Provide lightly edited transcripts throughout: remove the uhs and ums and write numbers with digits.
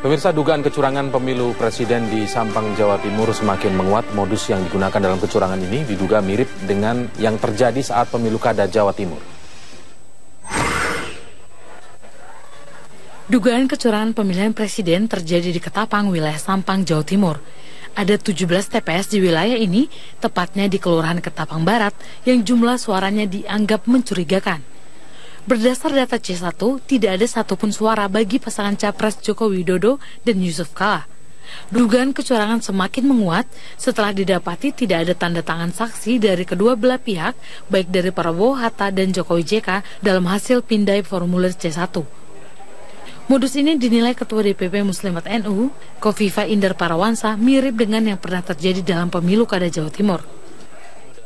Pemirsa, dugaan kecurangan pemilu presiden di Sampang, Jawa Timur semakin menguat. Modus yang digunakan dalam kecurangan ini diduga mirip dengan yang terjadi saat pemilu kada Jawa Timur. Dugaan kecurangan pemilihan presiden terjadi di Ketapang, wilayah Sampang, Jawa Timur. Ada 17 TPS di wilayah ini, tepatnya di Kelurahan Ketapang Barat, yang jumlah suaranya dianggap mencurigakan. Berdasar data C1, tidak ada satupun suara bagi pasangan Capres Joko Widodo dan Yusuf Kala. Dugaan kecurangan semakin menguat setelah didapati tidak ada tanda tangan saksi dari kedua belah pihak, baik dari Prabowo Hatta dan Jokowi JK dalam hasil pindai formulir C1. Modus ini dinilai Ketua DPP Muslimat NU, Kofifa Indar Parawansa, mirip dengan yang pernah terjadi dalam pemilu kada Jawa Timur.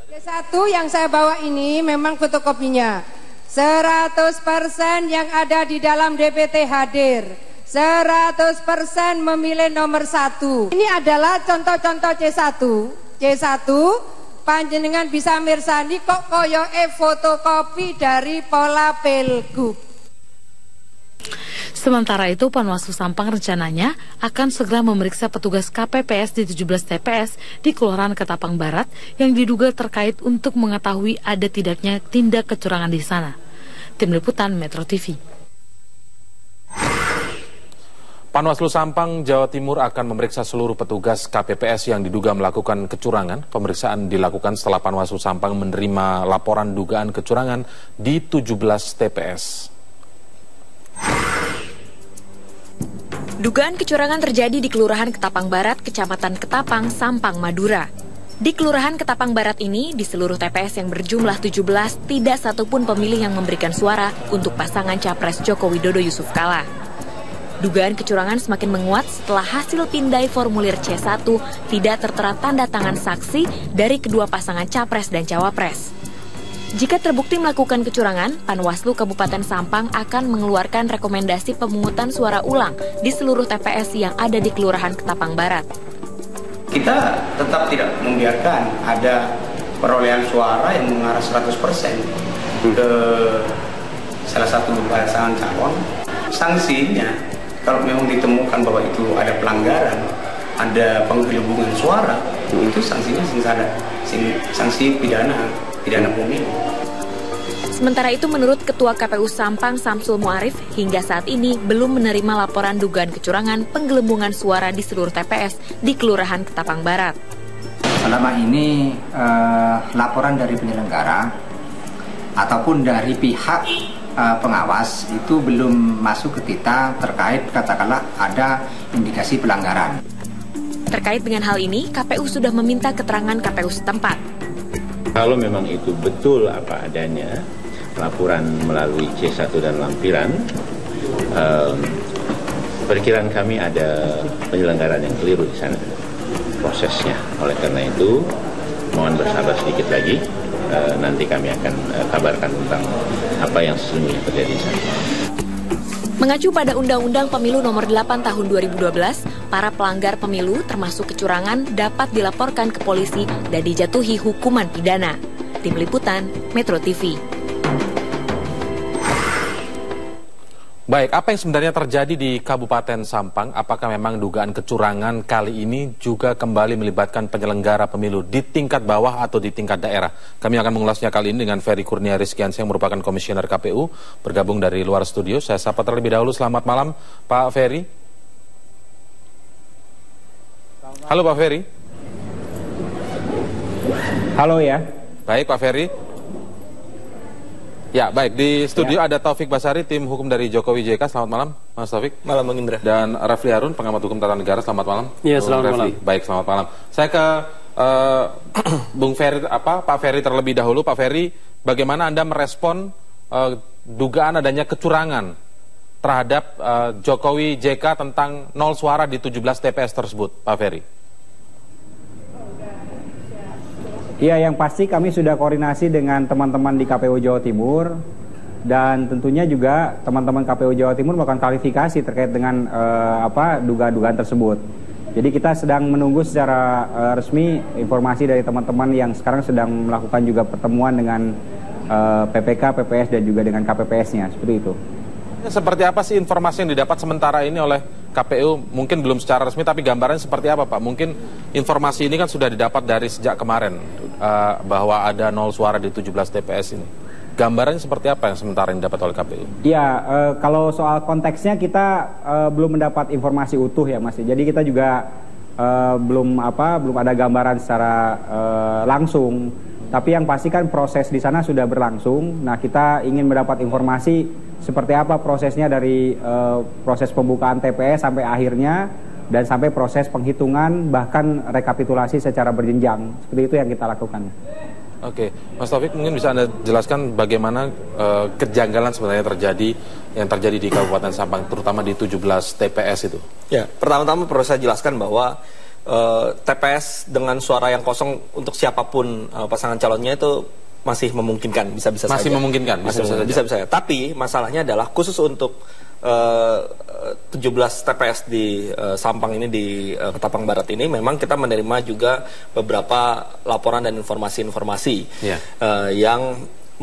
C1 yang saya bawa ini memang fotokopinya. 100% yang ada di dalam DPT hadir, 100% memilih nomor 1. Ini adalah contoh-contoh C1. C1 panjenengan bisa mirsani kok koyoke fotokopi dari pola Pilgub. Sementara itu, Panwaslu Sampang rencananya akan segera memeriksa petugas KPPS di 17 TPS di Kelurahan Ketapang Barat yang diduga terkait untuk mengetahui ada tidaknya tindak kecurangan di sana. Tim Liputan Metro TV. Panwaslu Sampang, Jawa Timur akan memeriksa seluruh petugas KPPS yang diduga melakukan kecurangan. Pemeriksaan dilakukan setelah Panwaslu Sampang menerima laporan dugaan kecurangan di 17 TPS. Dugaan kecurangan terjadi di Kelurahan Ketapang Barat, Kecamatan Ketapang, Sampang, Madura. Di Kelurahan Ketapang Barat ini, di seluruh TPS yang berjumlah 17, tidak satupun pemilih yang memberikan suara untuk pasangan Capres Joko Widodo Yusuf Kala. Dugaan kecurangan semakin menguat setelah hasil pindai formulir C1 tidak tertera tanda tangan saksi dari kedua pasangan Capres dan Cawapres. Jika terbukti melakukan kecurangan, Panwaslu Kabupaten Sampang akan mengeluarkan rekomendasi pemungutan suara ulang di seluruh TPS yang ada di Kelurahan Ketapang Barat. Kita tetap tidak membiarkan ada perolehan suara yang mengarah 100% ke salah satu pasangan calon. Sanksinya, kalau memang ditemukan bahwa itu ada pelanggaran, ada penggelembungan suara, itu sanksinya sanksi pidana pemilu. Sementara itu, menurut Ketua KPU Sampang Samsul Muarif, hingga saat ini belum menerima laporan dugaan kecurangan penggelembungan suara di seluruh TPS di Kelurahan Ketapang Barat. Selama ini laporan dari penyelenggara ataupun dari pihak pengawas itu belum masuk ke kita terkait katakanlah ada indikasi pelanggaran. Terkait dengan hal ini, KPU sudah meminta keterangan KPU setempat. Kalau memang itu betul apa adanya, laporan melalui C1 dan lampiran, perkiraan kami ada penyelenggaraan yang keliru di sana prosesnya. Oleh karena itu, mohon bersabar sedikit lagi, nanti kami akan kabarkan tentang apa yang sesungguhnya terjadi di sana. Mengacu pada Undang-Undang Pemilu Nomor 8 Tahun 2012, para pelanggar pemilu termasuk kecurangan dapat dilaporkan ke polisi dan dijatuhi hukuman pidana. Tim Liputan Metro TV. Baik, apa yang sebenarnya terjadi di Kabupaten Sampang? Apakah memang dugaan kecurangan kali ini juga kembali melibatkan penyelenggara pemilu di tingkat bawah atau di tingkat daerah? Kami akan mengulasnya kali ini dengan Ferry Kurnia Rizkiansyah yang merupakan Komisioner KPU, bergabung dari luar studio. Saya sapa terlebih dahulu, selamat malam Pak Ferry. Halo Pak Ferry. Halo ya. Baik Pak Ferry. Ya, baik. Di studio ada Taufik Basari, tim hukum dari Jokowi JK. Selamat malam, Mas Taufik. Malam, Bang Indra. Dan Rafli Harun, pengamat hukum tata negara. Selamat malam. Iya, selamat malam. Baik, selamat malam. Saya ke Bung Ferry, Pak Ferry terlebih dahulu. Pak Ferry, bagaimana Anda merespon dugaan adanya kecurangan terhadap Jokowi JK tentang 0 suara di 17 TPS tersebut, Pak Ferry? Iya, yang pasti kami sudah koordinasi dengan teman-teman di KPU Jawa Timur dan tentunya juga teman-teman KPU Jawa Timur melakukan klarifikasi terkait dengan dugaan-dugaan tersebut. Jadi kita sedang menunggu secara resmi informasi dari teman-teman yang sekarang sedang melakukan juga pertemuan dengan PPK, PPS dan juga dengan KPPS-nya, seperti itu. Seperti apa sih informasi yang didapat sementara ini oleh KPU mungkin belum secara resmi, tapi gambarannya seperti apa Pak? Mungkin informasi ini kan sudah didapat dari sejak kemarin bahwa ada 0 suara di 17 TPS ini. Gambarannya seperti apa yang sementara yang didapat oleh KPU? Ya, kalau soal konteksnya kita belum mendapat informasi utuh ya Mas. Jadi kita juga belum ada gambaran secara langsung. Tapi yang pasti kan proses di sana sudah berlangsung. Nah, kita ingin mendapat informasi seperti apa prosesnya dari proses pembukaan TPS sampai akhirnya dan sampai proses penghitungan bahkan rekapitulasi secara berjenjang. Seperti itu yang kita lakukan. Oke, Mas Taufik mungkin bisa Anda jelaskan bagaimana kejanggalan sebenarnya yang terjadi di Kabupaten Sampang, terutama di 17 TPS itu. Ya, pertama-tama perlu saya jelaskan bahwa TPS dengan suara yang kosong untuk siapapun pasangan calonnya itu masih memungkinkan, bisa-bisa saja. Masih memungkinkan, bisa-bisa saja. Tapi masalahnya adalah khusus untuk 17 TPS di Sampang ini, di Ketapang Barat ini, memang kita menerima juga beberapa laporan dan informasi-informasi yang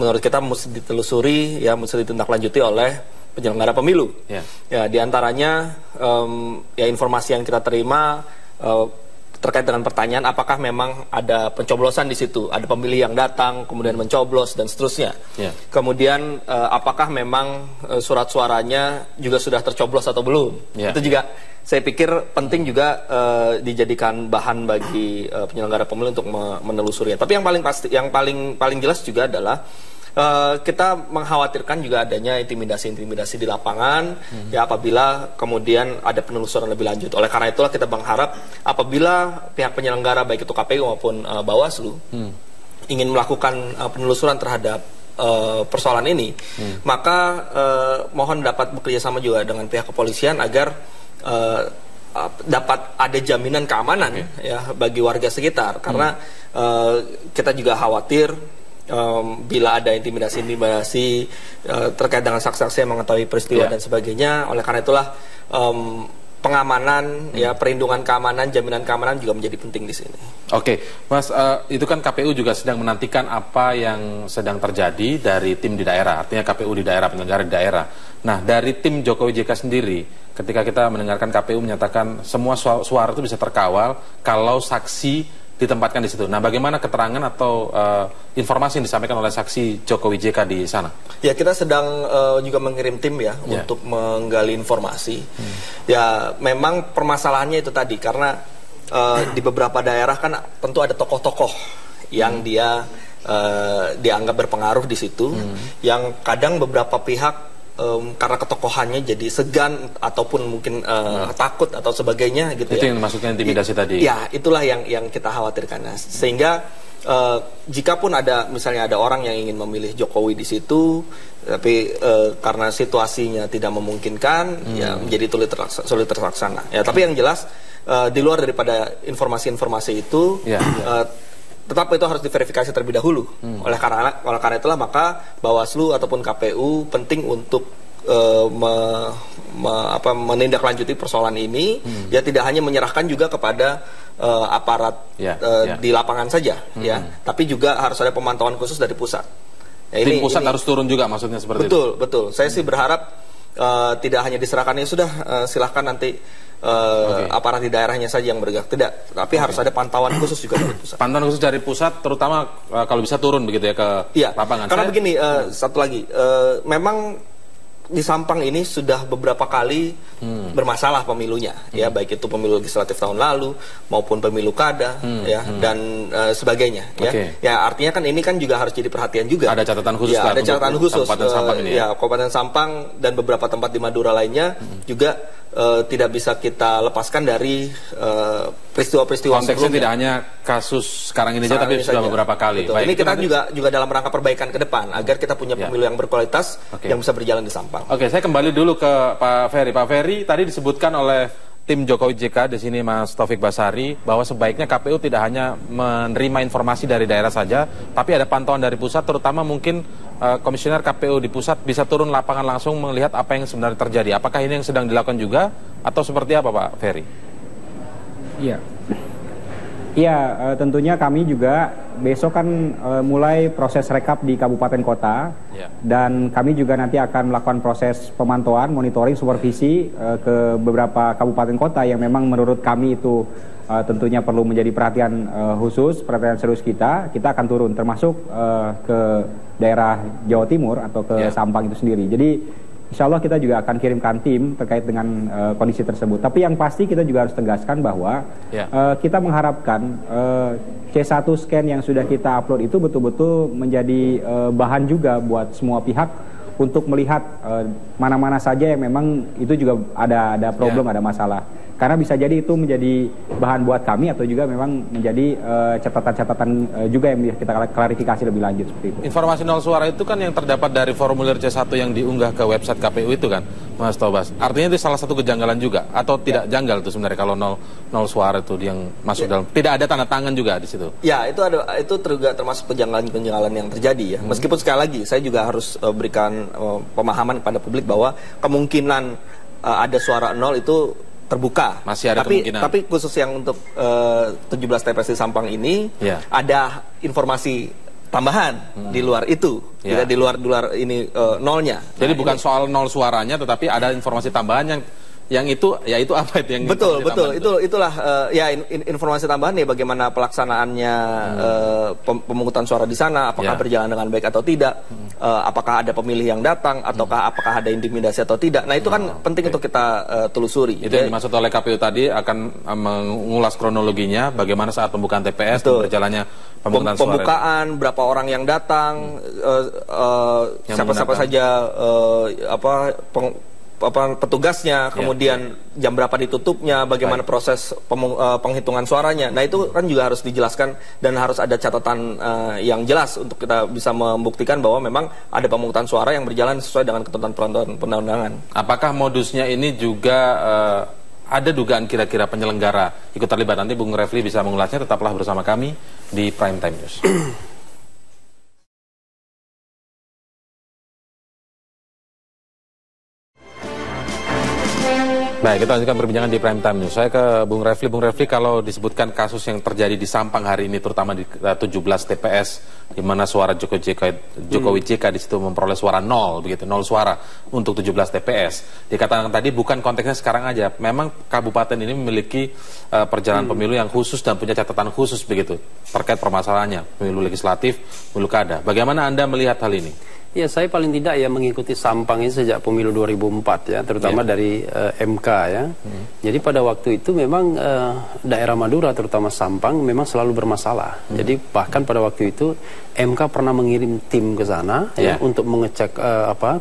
menurut kita mesti ditelusuri, ya mesti ditindaklanjuti oleh penyelenggara pemilu. Ya, diantaranya ya informasi yang kita terima terkait dengan pertanyaan apakah memang ada pencoblosan di situ, ada pemilih yang datang kemudian mencoblos dan seterusnya. Kemudian apakah memang surat suaranya juga sudah tercoblos atau belum? Itu juga saya pikir penting juga dijadikan bahan bagi penyelenggara pemilu untuk menelusurinya. Tapi yang paling pasti, yang paling jelas juga adalah kita mengkhawatirkan juga adanya intimidasi di lapangan, ya apabila kemudian ada penelusuran lebih lanjut. Oleh karena itulah kita berharap apabila pihak penyelenggara baik itu KPU maupun Bawaslu ingin melakukan penelusuran terhadap persoalan ini, maka mohon dapat bekerja sama juga dengan pihak kepolisian agar dapat ada jaminan keamanan ya bagi warga sekitar, karena kita juga khawatir bila ada intimidasi terkait dengan saksi-saksi yang mengetahui peristiwa dan sebagainya. Oleh karena itulah pengamanan, ya perlindungan keamanan, jaminan keamanan juga menjadi penting di sini. Oke, Mas, itu kan KPU juga sedang menantikan apa yang sedang terjadi dari tim di daerah, artinya KPU di daerah, penyelenggara di daerah. Nah, dari tim Jokowi JK sendiri, ketika kita mendengarkan KPU menyatakan semua suara itu bisa terkawal kalau saksi ditempatkan di situ. Nah, bagaimana keterangan atau informasi yang disampaikan oleh saksi Jokowi JK di sana? Ya, kita sedang juga mengirim tim ya untuk menggali informasi. Ya, memang permasalahannya itu tadi, karena di beberapa daerah kan tentu ada tokoh-tokoh yang dia dianggap berpengaruh di situ, yang kadang beberapa pihak karena ketokohannya jadi segan ataupun mungkin takut atau sebagainya gitu. Itu yang maksudnya intimidasi tadi. Ya, itulah yang kita khawatirkan. Nah, sehingga jika pun ada misalnya ada orang yang ingin memilih Jokowi di situ, tapi karena situasinya tidak memungkinkan, ya menjadi sulit terlaksana. Ya, tapi yang jelas di luar daripada informasi-informasi itu, tetap itu harus diverifikasi terlebih dahulu. Oleh karena itulah maka Bawaslu ataupun KPU penting untuk menindaklanjuti persoalan ini, ya tidak hanya menyerahkan juga kepada aparat di lapangan saja, ya, tapi juga harus ada pemantauan khusus dari pusat. Ya, tim pusat harus turun juga, maksudnya seperti itu. Betul. Saya sih berharap tidak hanya diserahkan, ya sudah silahkan nanti aparat di daerahnya saja yang bergerak, tidak, tapi harus ada pantauan khusus juga dari pusat. Pantauan khusus dari pusat, terutama kalau bisa turun begitu ya ke lapangan. Karena begini, satu lagi, memang di Sampang ini sudah beberapa kali bermasalah pemilunya, ya baik itu pemilu legislatif tahun lalu maupun pemilu kada, ya dan sebagainya, ya artinya kan ini kan juga harus jadi perhatian juga. Ada catatan khusus, ada catatan khusus. Kabupaten Sampang ini, ya Kabupaten Sampang dan beberapa tempat di Madura lainnya juga tidak bisa kita lepaskan dari peristiwa-peristiwa sebelumnya. Konteksnya tidak hanya kasus sekarang ini saja, tapi sudah beberapa kali. Baik, ini kita juga dalam rangka perbaikan ke depan agar kita punya pemilu yang berkualitas yang bisa berjalan di Sampang. Oke, saya kembali dulu ke Pak Ferry. Pak Ferry, tadi disebutkan oleh tim Jokowi JK, di sini Mas Taufik Basari, bahwa sebaiknya KPU tidak hanya menerima informasi dari daerah saja, tapi ada pantauan dari pusat, terutama mungkin komisioner KPU di pusat bisa turun lapangan langsung melihat apa yang sebenarnya terjadi. Apakah ini yang sedang dilakukan juga atau seperti apa, Pak Ferry? Iya. Iya, tentunya kami juga besok kan mulai proses rekap di kabupaten kota, dan kami juga nanti akan melakukan proses pemantauan, monitoring, supervisi ke beberapa kabupaten kota yang memang menurut kami itu tentunya perlu menjadi perhatian khusus, perhatian serius kita. Kita akan turun, termasuk ke daerah Jawa Timur atau ke Sampang itu sendiri. Jadi insya Allah kita juga akan kirimkan tim terkait dengan kondisi tersebut. Tapi yang pasti kita juga harus tegaskan bahwa kita mengharapkan C1 scan yang sudah kita upload itu betul-betul menjadi bahan juga buat semua pihak untuk melihat mana-mana saja yang memang itu juga ada problem, ada masalah. Karena bisa jadi itu menjadi bahan buat kami atau juga memang menjadi catatan-catatan juga yang kita klarifikasi lebih lanjut seperti itu. Informasi nol suara itu kan yang terdapat dari formulir C1 yang diunggah ke website KPU itu kan, Mas Tobas. Artinya itu salah satu kejanggalan juga atau tidak janggal itu sebenarnya kalau nol suara itu yang masuk dalam, tidak ada tanda tangan juga di situ. Ya, itu juga termasuk kejanggalan-kejanggalan yang terjadi ya. Meskipun sekali lagi saya juga harus berikan pemahaman kepada publik bahwa kemungkinan ada suara nol itu terbuka. Masih ada kemungkinan. Tapi khusus yang untuk 17 TPS di Sampang ini ada informasi tambahan di luar itu, tidak di luar ini nolnya. Jadi bukan soal nol suaranya, tetapi ada informasi tambahan yang itu apa itu yang betul itulah informasi tambahan nih, bagaimana pelaksanaannya pemungutan suara di sana, apakah berjalan dengan baik atau tidak, apakah ada pemilih yang datang ataukah apakah ada intimidasi atau tidak. Nah itu kan penting untuk kita telusuri. Itu yang dimaksud oleh KPU tadi, akan mengulas kronologinya bagaimana saat pembukaan TPS dan berjalannya pemungutan suara. Pembukaan, berapa orang yang datang, siapa-siapa saja petugasnya, kemudian jam berapa ditutupnya, bagaimana proses penghitungan suaranya. Nah itu kan juga harus dijelaskan dan harus ada catatan yang jelas untuk kita bisa membuktikan bahwa memang ada pemungutan suara yang berjalan sesuai dengan ketentuan perundang-undangan. Apakah modusnya ini juga ada dugaan kira-kira penyelenggara ikut terlibat? Nanti Bung Refli bisa mengulasnya, tetaplah bersama kami di Prime Time News. Baik, kita lanjutkan perbincangan di Prime Time News. Saya ke Bung Refli. Bung Refli, kalau disebutkan kasus yang terjadi di Sampang hari ini, terutama di 17 TPS, di mana suara Jokowi JK di situ memperoleh suara nol, begitu, nol suara untuk 17 TPS. Dikatakan tadi bukan konteksnya sekarang aja. Memang kabupaten ini memiliki perjalanan pemilu yang khusus dan punya catatan khusus begitu terkait permasalahannya, pemilu legislatif, pemilu kada. Bagaimana Anda melihat hal ini? Ya, saya paling tidak ya mengikuti Sampang ini sejak pemilu 2004 ya, terutama dari MK ya. Jadi pada waktu itu memang daerah Madura terutama Sampang memang selalu bermasalah. Jadi bahkan pada waktu itu MK pernah mengirim tim ke sana ya untuk mengecek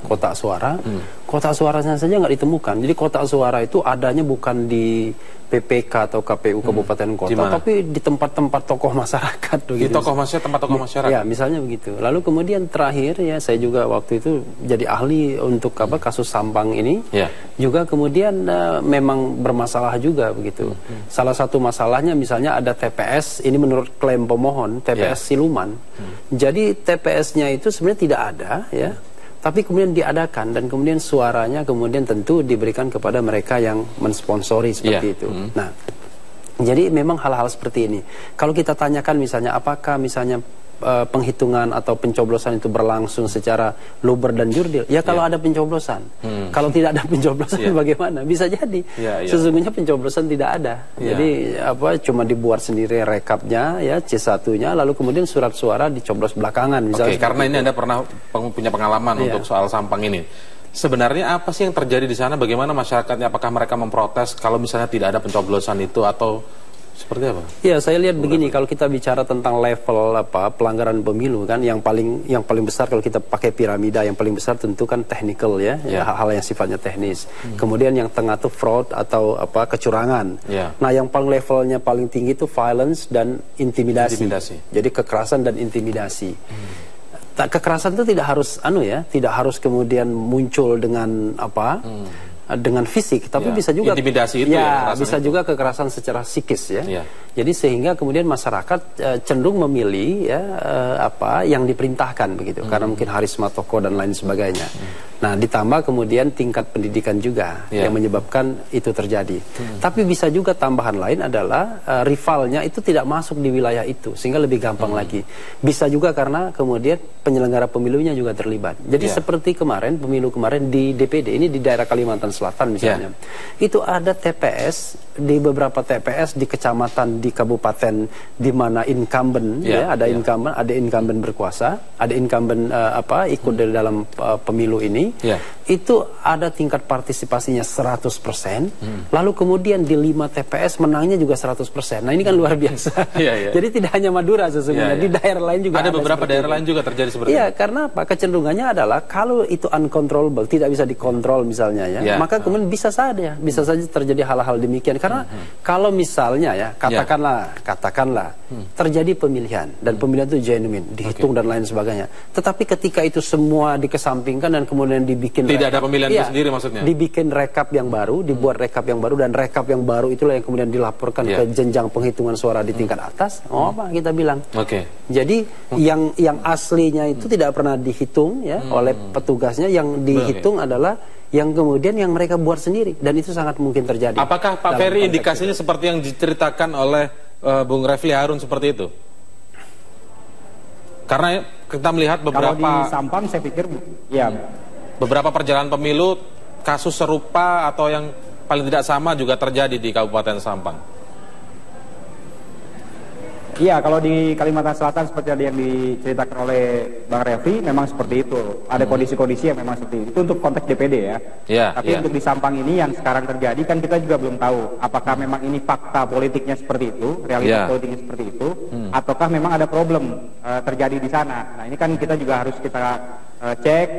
kotak suara. Kotak suaranya saja nggak ditemukan. Jadi kotak suara itu adanya bukan di PPK atau KPU kabupaten kota, tapi di tempat-tempat tokoh masyarakat. Di tempat tokoh masyarakat. Ya, misalnya begitu. Lalu kemudian terakhir ya, saya juga waktu itu jadi ahli untuk kasus Sampang ini. Juga kemudian memang bermasalah juga begitu. Salah satu masalahnya misalnya ada TPS, ini menurut klaim pemohon, TPS siluman. Jadi TPS-nya itu sebenarnya tidak ada ya. Tapi kemudian diadakan dan kemudian suaranya kemudian tentu diberikan kepada mereka yang mensponsori seperti itu. Nah, jadi memang hal-hal seperti ini. Kalau kita tanyakan misalnya apakah misalnya penghitungan atau pencoblosan itu berlangsung secara luber dan jurdil, ya kalau ada pencoblosan. Kalau tidak ada pencoblosan bagaimana? Bisa jadi sesungguhnya pencoblosan tidak ada. Jadi cuma dibuat sendiri rekapnya ya, C1-nya, lalu kemudian surat suara dicoblos belakangan misalnya. Karena ini Anda pernah punya pengalaman untuk soal Sampang ini. Sebenarnya apa sih yang terjadi di sana? Bagaimana masyarakatnya? Apakah mereka memprotes kalau misalnya tidak ada pencoblosan itu atau seperti apa? Ya, saya lihat begini, kalau kita bicara tentang level pelanggaran pemilu kan, yang paling besar kalau kita pakai piramida, yang paling besar tentu kan technical ya, hal-hal yang sifatnya teknis. Kemudian yang tengah tuh fraud atau kecurangan. Nah, yang paling levelnya paling tinggi itu violence dan intimidasi. Jadi kekerasan dan intimidasi. Kekerasan itu tidak harus tidak harus kemudian muncul dengan dengan fisik, tapi bisa juga intimidasi itu bisa juga kekerasan secara psikis ya. Jadi sehingga kemudian masyarakat cenderung memilih yang diperintahkan begitu, karena mungkin harisma tokoh dan lain sebagainya. Nah, ditambah kemudian tingkat pendidikan juga yang menyebabkan itu terjadi. Tapi bisa juga tambahan lain adalah rivalnya itu tidak masuk di wilayah itu, sehingga lebih gampang lagi. Bisa juga karena kemudian penyelenggara pemilunya juga terlibat. Jadi seperti kemarin, pemilu kemarin di DPD, ini di daerah Kalimantan Selatan misalnya, itu ada TPS, di beberapa TPS di kecamatan, di kabupaten, di mana incumbent, ada incumbent berkuasa, ada incumbent ikut dari dalam pemilu ini. Itu ada tingkat partisipasinya 100%, lalu kemudian di 5 TPS menangnya juga 100%. Nah, ini kan luar biasa. Jadi tidak hanya Madura sesungguhnya, di daerah lain juga ada beberapa daerah lain juga terjadi seperti itu. Iya, karena apa? Kecenderungannya adalah kalau itu uncontrollable, tidak bisa dikontrol misalnya maka kemudian bisa saja terjadi hal-hal demikian. Karena kalau misalnya katakanlah terjadi pemilihan dan pemilihan itu genuine, dihitung dan lain sebagainya. Tetapi ketika itu semua dikesampingkan dan kemudian dibikin tidak ada pemilihan itu sendiri maksudnya. Dibikin rekap yang baru, dibuat rekap yang baru, dan rekap yang baru itulah yang kemudian dilaporkan ke jenjang penghitungan suara di tingkat atas. Apa kita bilang? Jadi yang aslinya itu tidak pernah dihitung oleh petugasnya, yang dihitung adalah yang kemudian yang mereka buat sendiri, dan itu sangat mungkin terjadi. Apakah Pak Ferry indikasinya seperti yang diceritakan oleh Bung Refli Harun seperti itu? Karena kita melihat beberapa kalau di Sampang saya pikir beberapa perjalanan pemilu kasus serupa atau yang paling tidak sama juga terjadi di Kabupaten Sampang. Iya, kalau di Kalimantan Selatan seperti yang diceritakan oleh Bang Refli, memang seperti itu. Ada kondisi-kondisi yang memang seperti itu. Itu untuk konteks DPD Tapi untuk di Sampang ini yang sekarang terjadi kan kita juga belum tahu apakah memang ini fakta politiknya seperti itu, realitas politiknya seperti itu, ataukah memang ada problem terjadi di sana. Nah, ini kan kita juga harus kita cek.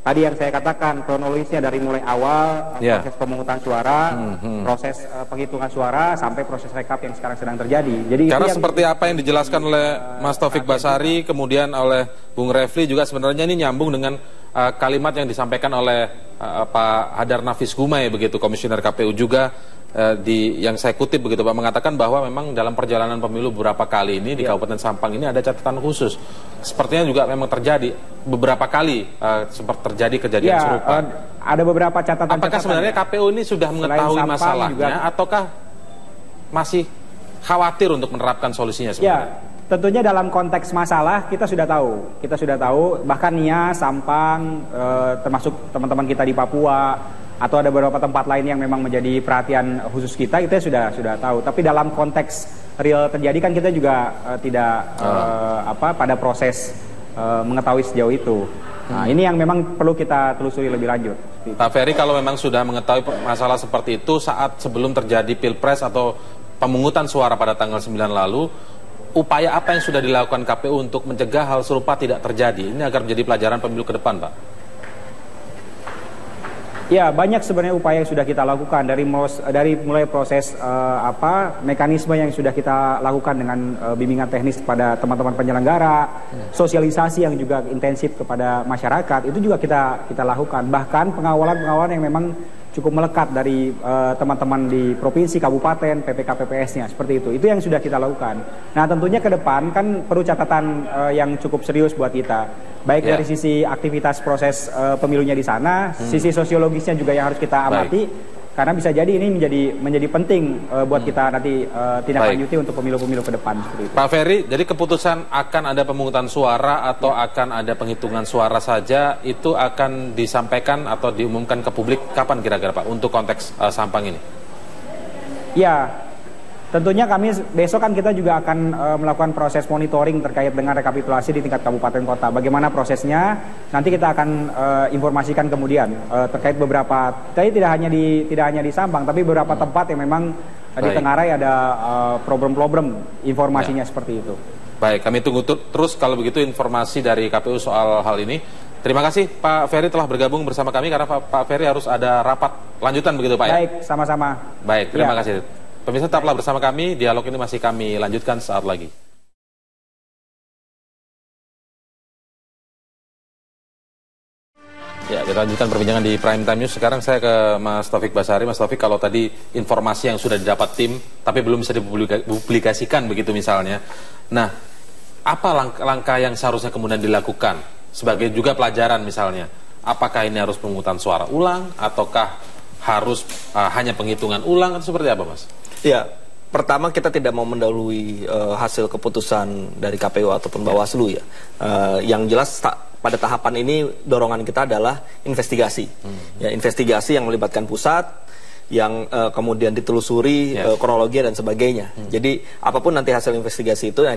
Tadi yang saya katakan kronologisnya dari mulai awal proses pemungutan suara, proses penghitungan suara sampai proses rekap yang sekarang sedang terjadi. Jadi karena seperti apa yang dijelaskan oleh Mas Taufik Basari, kemudian oleh Bung Refli juga sebenarnya ini nyambung dengan kalimat yang disampaikan oleh Pak Hadar Nafis Gumai begitu, Komisioner KPU juga yang saya kutip begitu Pak, mengatakan bahwa memang dalam perjalanan pemilu beberapa kali ini di Kabupaten Sampang ini ada catatan khusus. Sepertinya juga memang terjadi beberapa kali sempat terjadi kejadian serupa. Ada beberapa catatan. Apakah sebenarnya KPU ini sudah mengetahui masalahnya ataukah masih khawatir untuk menerapkan solusinya sebenarnya? Tentunya dalam konteks masalah kita sudah tahu, bahkan Nia, Sampang, termasuk teman-teman kita di Papua, atau ada beberapa tempat lain yang memang menjadi perhatian khusus kita sudah tahu. Tapi dalam konteks real terjadi kan kita juga tidak pada proses mengetahui sejauh itu. Nah, ini yang memang perlu kita telusuri lebih lanjut. Pak Ferry, kalau memang sudah mengetahui masalah seperti itu saat sebelum terjadi Pilpres atau pemungutan suara pada tanggal 9 lalu, upaya apa yang sudah dilakukan KPU untuk mencegah hal serupa tidak terjadi? Ini agar menjadi pelajaran pemilu ke depan, Pak. Ya, banyak sebenarnya upaya yang sudah kita lakukan dari mulai proses mekanisme yang sudah kita lakukan dengan bimbingan teknis kepada teman-teman penyelenggara, sosialisasi yang juga intensif kepada masyarakat, itu juga kita lakukan. Bahkan pengawalan yang memang cukup melekat dari teman-teman di provinsi, kabupaten, PPK-PPS-nya, seperti itu. Itu yang sudah kita lakukan. Nah, tentunya ke depan kan perlu catatan yang cukup serius buat kita. Baik dari sisi aktivitas proses pemilunya di sana, sisi sosiologisnya juga yang harus kita amati, karena bisa jadi ini menjadi penting buat kita nanti tindak lanjuti untuk pemilu-pemilu ke depan. Seperti itu. Pak Ferry, jadi keputusan akan ada pemungutan suara atau akan ada penghitungan suara saja itu akan disampaikan atau diumumkan ke publik kapan kira-kira Pak untuk konteks Sampang ini? Ya. Tentunya kami besok kan kita juga akan melakukan proses monitoring terkait dengan rekapitulasi di tingkat kabupaten kota. Bagaimana prosesnya? Nanti kita akan informasikan kemudian terkait beberapa. Tapi tidak hanya di Sampang, tapi beberapa tempat yang memang di Tenggarai ada problem-problem informasinya seperti itu. Baik, kami tunggu terus kalau begitu informasi dari KPU soal hal ini. Terima kasih Pak Ferry telah bergabung bersama kami karena Pak Ferry harus ada rapat lanjutan begitu Pak ya. Baik, sama-sama. Baik, terima kasih. Pemirsa tetaplah bersama kami, dialog ini masih kami lanjutkan saat lagi. Ya, kita lanjutkan perbincangan di Prime Time News. Sekarang saya ke Mas Taufik Basari. Mas Taufik, kalau tadi informasi yang sudah didapat tim, tapi belum bisa dipublikasikan begitu misalnya. Nah, apa langkah yang seharusnya kemudian dilakukan? Sebagai juga pelajaran misalnya. Apakah ini harus pemungutan suara ulang ataukah harus hanya penghitungan ulang atau seperti apa, Mas? Ya, pertama kita tidak mau mendahului hasil keputusan dari KPU ataupun Bawaslu ya. Yang jelas pada tahapan ini dorongan kita adalah investigasi. Ya, investigasi yang melibatkan pusat, yang kemudian ditelusuri kronologi dan sebagainya. Jadi apapun nanti hasil investigasi itu yang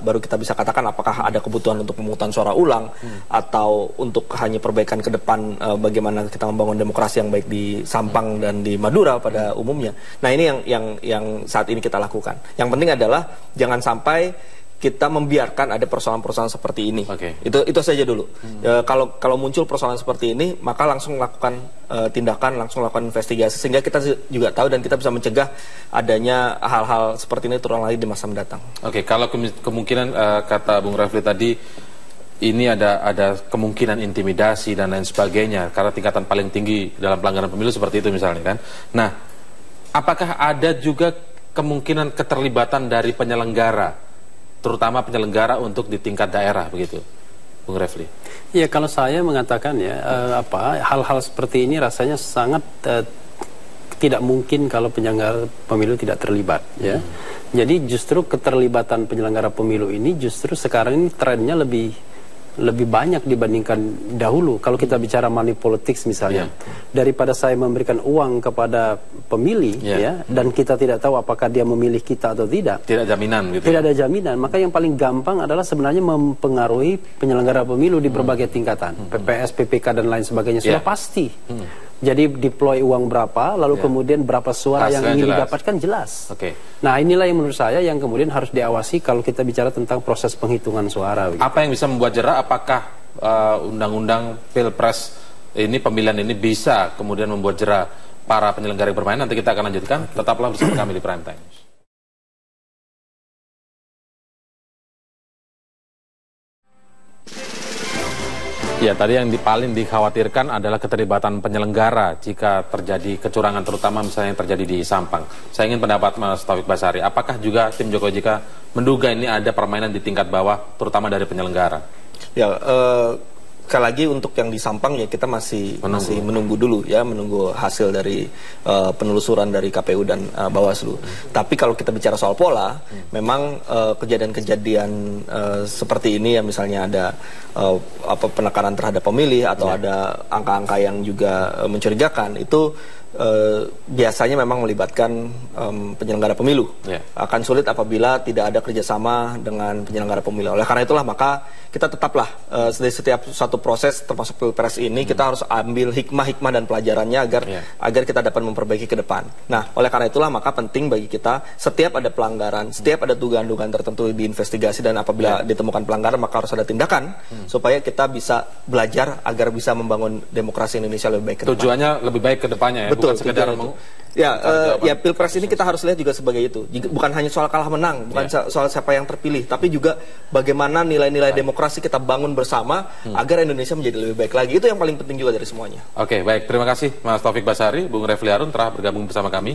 baru kita bisa katakan apakah ada kebutuhan untuk pemungutan suara ulang atau untuk hanya perbaikan ke depan bagaimana kita membangun demokrasi yang baik di Sampang dan di Madura pada umumnya. Nah, ini yang saat ini kita lakukan. Yang penting adalah jangan sampai kita membiarkan ada persoalan-persoalan seperti ini. Itu saja dulu. Kalau muncul persoalan seperti ini, maka langsung lakukan tindakan, langsung lakukan investigasi sehingga kita juga tahu dan kita bisa mencegah adanya hal-hal seperti ini terulang lagi di masa mendatang. Kalau kemungkinan kata Bung Refli tadi ini ada kemungkinan intimidasi dan lain sebagainya karena tingkatan paling tinggi dalam pelanggaran pemilu seperti itu misalnya kan. Nah, apakah ada juga kemungkinan keterlibatan dari penyelenggara, terutama penyelenggara untuk di tingkat daerah begitu, Bung Refli? Ya, kalau saya mengatakan ya hal-hal seperti ini rasanya sangat tidak mungkin kalau penyelenggara pemilu tidak terlibat ya. Jadi justru keterlibatan penyelenggara pemilu ini justru sekarang ini trennya lebih banyak dibandingkan dahulu. Kalau kita bicara money politics misalnya, daripada saya memberikan uang kepada pemilih ya, dan kita tidak tahu apakah dia memilih kita atau tidak. Tidak jaminan gitu. Tidak ada jaminan. Maka yang paling gampang adalah sebenarnya mempengaruhi penyelenggara pemilu di berbagai tingkatan. PPS, PPK dan lain sebagainya sudah pasti. Jadi deploy uang berapa, lalu kemudian berapa suara yang ingin didapatkan jelas. Nah, inilah yang menurut saya yang kemudian harus diawasi kalau kita bicara tentang proses penghitungan suara. Apa yang bisa membuat jera? Apakah undang-undang Pilpres ini, pemilihan ini bisa kemudian membuat jera para penyelenggara yang bermain? Nanti kita akan lanjutkan. Tetaplah bersama kami di Prime Time. Ya, tadi yang paling dikhawatirkan adalah keterlibatan penyelenggara jika terjadi kecurangan, terutama misalnya yang terjadi di Sampang. Saya ingin pendapat Mas Taufik Basari, apakah juga tim Jokowi JK menduga ini ada permainan di tingkat bawah, terutama dari penyelenggara? Ya, sekali lagi untuk yang di Sampang ya kita masih menunggu dulu ya, menunggu hasil dari penelusuran dari KPU dan Bawaslu. Tapi kalau kita bicara soal pola, memang kejadian-kejadian seperti ini ya, misalnya ada penekanan terhadap pemilih atau ada angka-angka yang juga mencurigakan, itu biasanya memang melibatkan penyelenggara pemilu. Akan sulit apabila tidak ada kerjasama dengan penyelenggara pemilu. Oleh karena itulah maka kita tetaplah dari setiap satu proses termasuk Pilpres ini kita harus ambil hikmah-hikmah dan pelajarannya agar kita dapat memperbaiki ke depan. Nah, oleh karena itulah maka penting bagi kita setiap ada pelanggaran, setiap ada dugaan-dugaan tertentu diinvestigasi, dan apabila ditemukan pelanggaran maka harus ada tindakan supaya kita bisa belajar agar bisa membangun demokrasi Indonesia lebih baik ke depan. Tujuannya lebih baik ke depannya ya. Betul, sekedar ya Pilpres ini kita harus lihat juga sebagai itu. Bukan hanya soal kalah menang, bukan soal siapa yang terpilih, tapi juga bagaimana nilai-nilai demokrasi kita bangun bersama agar Indonesia menjadi lebih baik lagi. Itu yang paling penting juga dari semuanya. Oke, baik. Terima kasih Mas Taufik Basari, Bung Refli Harun telah bergabung bersama kami.